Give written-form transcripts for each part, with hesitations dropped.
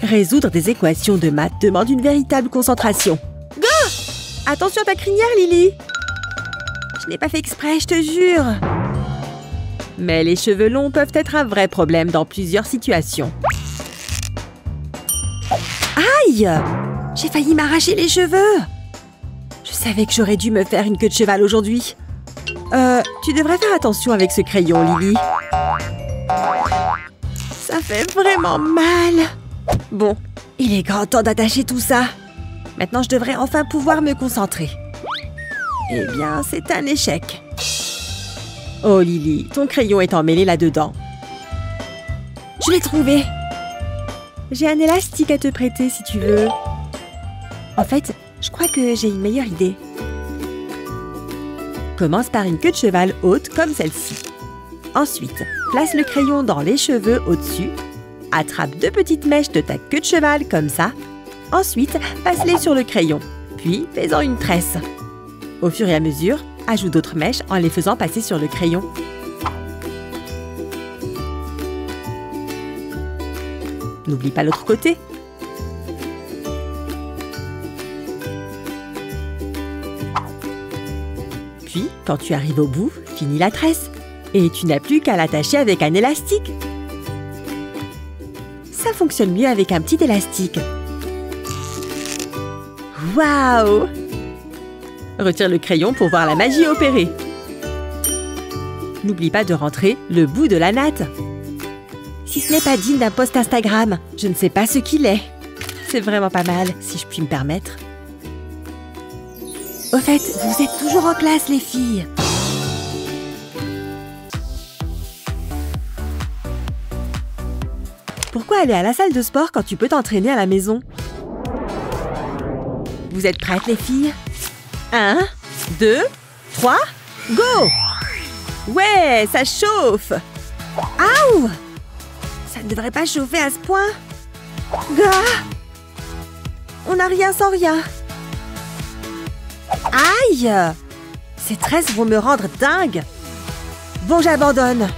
Résoudre des équations de maths demande une véritable concentration. Go! Attention à ta crinière, Lily! Je n'ai pas fait exprès, je te jure. Mais les cheveux longs peuvent être un vrai problème dans plusieurs situations. Aïe! J'ai failli m'arracher les cheveux! Je savais que j'aurais dû me faire une queue de cheval aujourd'hui. Tu devrais faire attention avec ce crayon, Lily. Ça fait vraiment mal. Bon, il est grand temps d'attacher tout ça. Maintenant, je devrais enfin pouvoir me concentrer. Eh bien, c'est un échec. Oh, Lily, ton crayon est emmêlé là-dedans. Je l'ai trouvé. J'ai un élastique à te prêter si tu veux. En fait, je crois que j'ai une meilleure idée. Commence par une queue de cheval haute comme celle-ci. Ensuite, place le crayon dans les cheveux au-dessus. Attrape 2 petites mèches de ta queue de cheval comme ça. Ensuite, passe-les sur le crayon. Puis, fais-en une tresse. Au fur et à mesure, ajoute d'autres mèches en les faisant passer sur le crayon. N'oublie pas l'autre côté. Puis, quand tu arrives au bout, finis la tresse. Et tu n'as plus qu'à l'attacher avec un élastique. Ça fonctionne mieux avec un petit élastique. Waouh! Retire le crayon pour voir la magie opérer. N'oublie pas de rentrer le bout de la natte. Si ce n'est pas digne d'un post Instagram, je ne sais pas ce qu'il est. C'est vraiment pas mal, si je puis me permettre. Au fait, vous êtes toujours en classe, les filles. Pourquoi aller à la salle de sport quand tu peux t'entraîner à la maison? Vous êtes prêtes, les filles? 1, 2, 3, go! Ouais, ça chauffe! Aouh! Ça ne devrait pas chauffer à ce point. Gah! On n'a rien sans rien. Aïe! Ces tresses vont me rendre dingue. Bon, j'abandonne.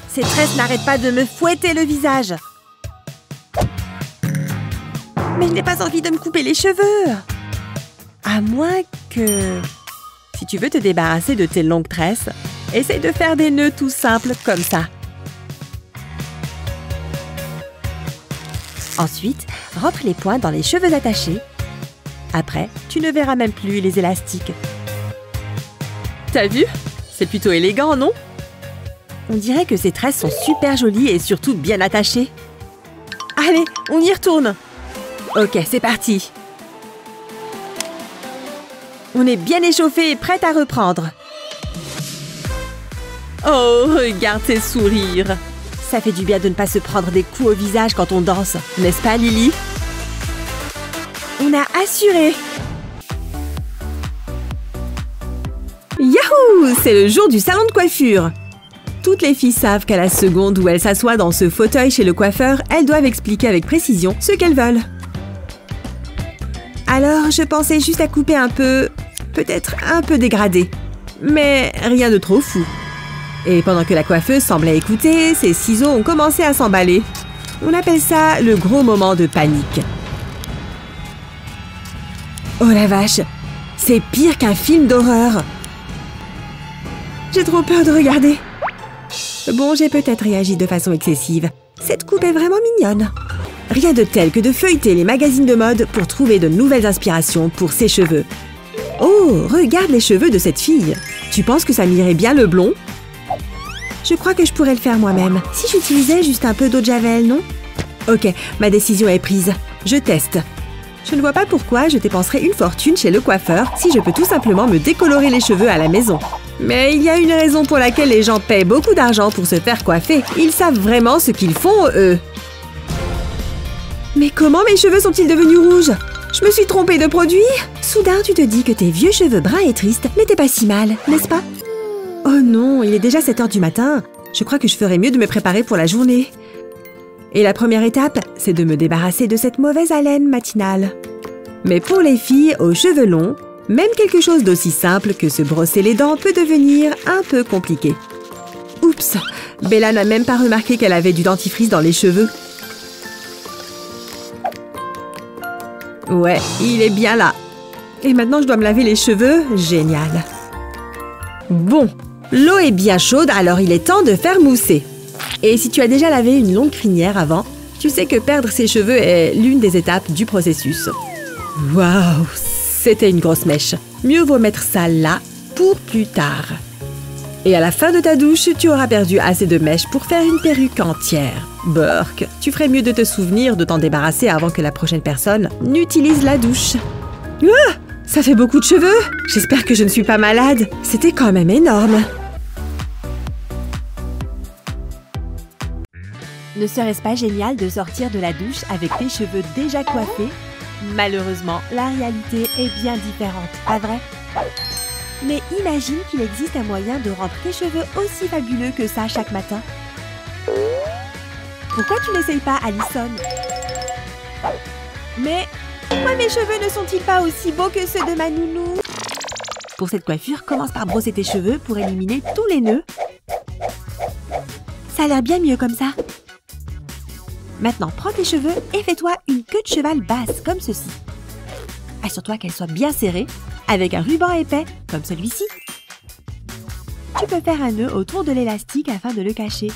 Ces tresses n'arrêtent pas de me fouetter le visage. Mais je n'ai pas envie de me couper les cheveux. À moins que... Si tu veux te débarrasser de tes longues tresses, essaye de faire des nœuds tout simples comme ça. Ensuite, rentre les points dans les cheveux attachés. Après, tu ne verras même plus les élastiques. T'as vu? C'est plutôt élégant, non? On dirait que ces tresses sont super jolies et surtout bien attachées. Allez, on y retourne. Ok, c'est parti. On est bien échauffé et prête à reprendre. Oh, regarde ces sourires. Ça fait du bien de ne pas se prendre des coups au visage quand on danse, n'est-ce pas, Lily? On a assuré. Yahoo! C'est le jour du salon de coiffure. Toutes les filles savent qu'à la seconde où elles s'assoient dans ce fauteuil chez le coiffeur, elles doivent expliquer avec précision ce qu'elles veulent. Alors, je pensais juste à couper un peu... peut-être un peu dégradé. Mais rien de trop fou. Et pendant que la coiffeuse semblait écouter, ses ciseaux ont commencé à s'emballer. On appelle ça le gros moment de panique. Oh la vache! C'est pire qu'un film d'horreur! J'ai trop peur de regarder. Bon, j'ai peut-être réagi de façon excessive. Cette coupe est vraiment mignonne. Rien de tel que de feuilleter les magazines de mode pour trouver de nouvelles inspirations pour ses cheveux. Oh, regarde les cheveux de cette fille. Tu penses que ça m'irait bien le blond? Je crois que je pourrais le faire moi-même. Si j'utilisais juste un peu d'eau de javel, non? Ok, ma décision est prise. Je teste. Je ne vois pas pourquoi je dépenserais une fortune chez le coiffeur si je peux tout simplement me décolorer les cheveux à la maison. Mais il y a une raison pour laquelle les gens paient beaucoup d'argent pour se faire coiffer. Ils savent vraiment ce qu'ils font, eux. Mais comment mes cheveux sont-ils devenus rouges? Je me suis trompée de produit? Soudain, tu te dis que tes vieux cheveux bruns et tristes n'étaient pas si mal, n'est-ce pas? Oh non, il est déjà 7 heures du matin. Je crois que je ferais mieux de me préparer pour la journée. Et la première étape, c'est de me débarrasser de cette mauvaise haleine matinale. Mais pour les filles aux cheveux longs, même quelque chose d'aussi simple que se brosser les dents peut devenir un peu compliqué. Oups, Bella n'a même pas remarqué qu'elle avait du dentifrice dans les cheveux. Ouais, il est bien là. Et maintenant, je dois me laver les cheveux. Génial. Bon, l'eau est bien chaude, alors il est temps de faire mousser. Et si tu as déjà lavé une longue crinière avant, tu sais que perdre ses cheveux est l'une des étapes du processus. Waouh, c'était une grosse mèche. Mieux vaut mettre ça là pour plus tard. Et à la fin de ta douche, tu auras perdu assez de mèches pour faire une perruque entière. Burk, tu ferais mieux de te souvenir de t'en débarrasser avant que la prochaine personne n'utilise la douche. Ah, ça fait beaucoup de cheveux. J'espère que je ne suis pas malade. C'était quand même énorme. Ne serait-ce pas génial de sortir de la douche avec tes cheveux déjà coiffés? Malheureusement, la réalité est bien différente, pas vrai? Mais imagine qu'il existe un moyen de rendre tes cheveux aussi fabuleux que ça chaque matin. Pourquoi tu n'essayes pas, Allison? Mais pourquoi mes cheveux ne sont-ils pas aussi beaux que ceux de ma nounou? Pour cette coiffure, commence par brosser tes cheveux pour éliminer tous les nœuds. Ça a l'air bien mieux comme ça. Maintenant, prends tes cheveux et fais-toi une queue de cheval basse, comme ceci. Assure-toi qu'elle soit bien serrée, avec un ruban épais, comme celui-ci. Tu peux faire un nœud autour de l'élastique afin de le cacher.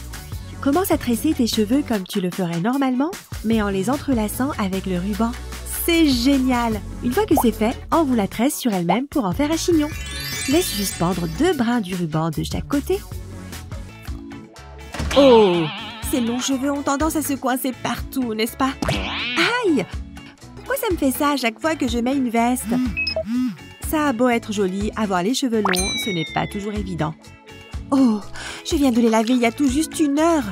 Commence à tresser tes cheveux comme tu le ferais normalement, mais en les entrelaçant avec le ruban. C'est génial! Une fois que c'est fait, enroule la tresse sur elle-même pour en faire un chignon. Laisse juste pendre 2 brins du ruban de chaque côté. Oh! Ces longs cheveux ont tendance à se coincer partout, n'est-ce pas? Aïe! Pourquoi ça me fait ça à chaque fois que je mets une veste? Ça a beau être joli, avoir les cheveux longs, ce n'est pas toujours évident. Oh! Je viens de les laver il y a tout juste 1 heure!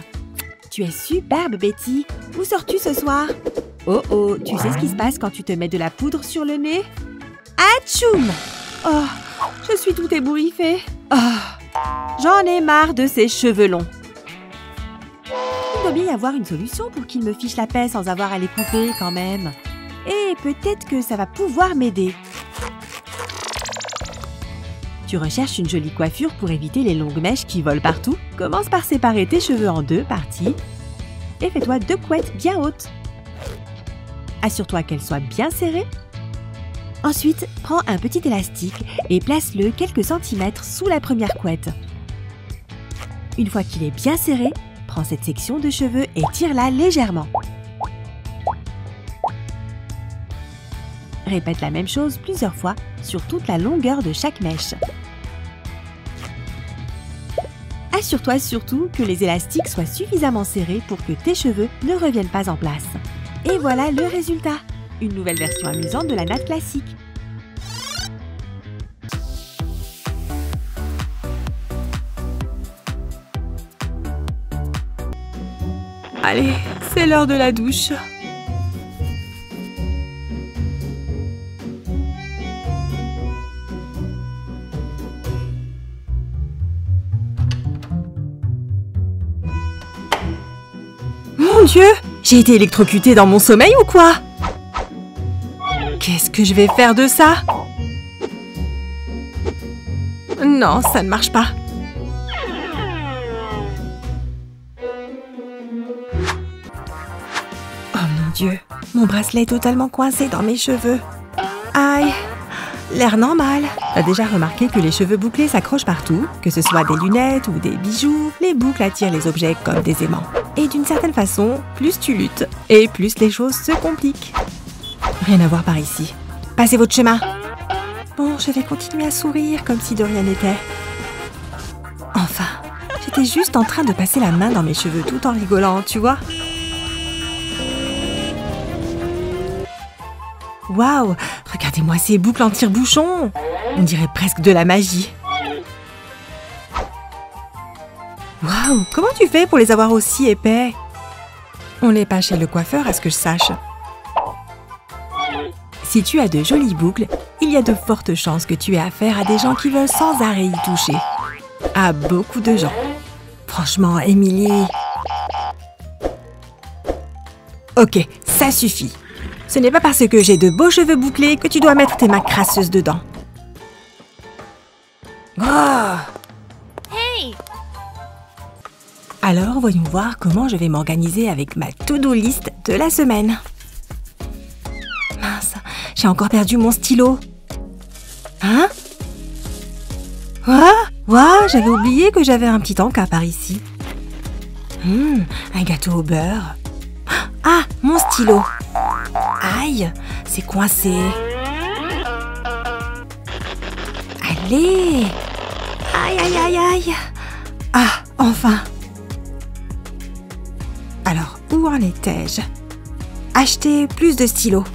Tu es superbe, Betty! Où sors-tu ce soir? Oh oh! Tu sais ce qui se passe quand tu te mets de la poudre sur le nez? Atchoum! Oh! Je suis tout ébouriffée! Oh! J'en ai marre de ces cheveux longs! Il doit bien y avoir une solution pour qu'il me fiche la paix sans avoir à les couper quand même. Et peut-être que ça va pouvoir m'aider. Tu recherches une jolie coiffure pour éviter les longues mèches qui volent partout. Commence par séparer tes cheveux en 2 parties et fais-toi 2 couettes bien hautes. Assure-toi qu'elles soient bien serrées. Ensuite, prends un petit élastique et place-le quelques centimètres sous la première couette. Une fois qu'il est bien serré, prends cette section de cheveux et tire-la légèrement. Répète la même chose plusieurs fois sur toute la longueur de chaque mèche. Assure-toi surtout que les élastiques soient suffisamment serrés pour que tes cheveux ne reviennent pas en place. Et voilà le résultat! Une nouvelle version amusante de la natte classique. Allez, c'est l'heure de la douche. Mon Dieu! J'ai été électrocutée dans mon sommeil ou quoi? Qu'est-ce que je vais faire de ça? Non, ça ne marche pas. Oh mon Dieu, mon bracelet est totalement coincé dans mes cheveux. Aïe, l'air normal. T'as déjà remarqué que les cheveux bouclés s'accrochent partout? Que ce soit des lunettes ou des bijoux, les boucles attirent les objets comme des aimants. Et d'une certaine façon, plus tu luttes, et plus les choses se compliquent. Rien à voir par ici. Passez votre chemin. Bon, je vais continuer à sourire comme si de rien n'était. Enfin, j'étais juste en train de passer la main dans mes cheveux tout en rigolant, tu vois? Waouh! Regardez-moi ces boucles en tire-bouchon! On dirait presque de la magie. Waouh! Comment tu fais pour les avoir aussi épais? On n'est pas chez le coiffeur, à ce que je sache. Si tu as de jolies boucles, il y a de fortes chances que tu aies affaire à des gens qui veulent sans arrêt y toucher. À beaucoup de gens. Franchement, Émilie... Ok, ça suffit. Ce n'est pas parce que j'ai de beaux cheveux bouclés que tu dois mettre tes mains crasseuses dedans. Oh! Hey! Alors, voyons voir comment je vais m'organiser avec ma to-do list de la semaine. Mince, j'ai encore perdu mon stylo. Hein? J'avais oublié que j'avais un petit encas par ici. Un gâteau au beurre. Ah, mon stylo. Aïe, c'est coincé. Allez. Aïe. Ah, enfin. Alors, où en étais-je? Acheter plus de stylos.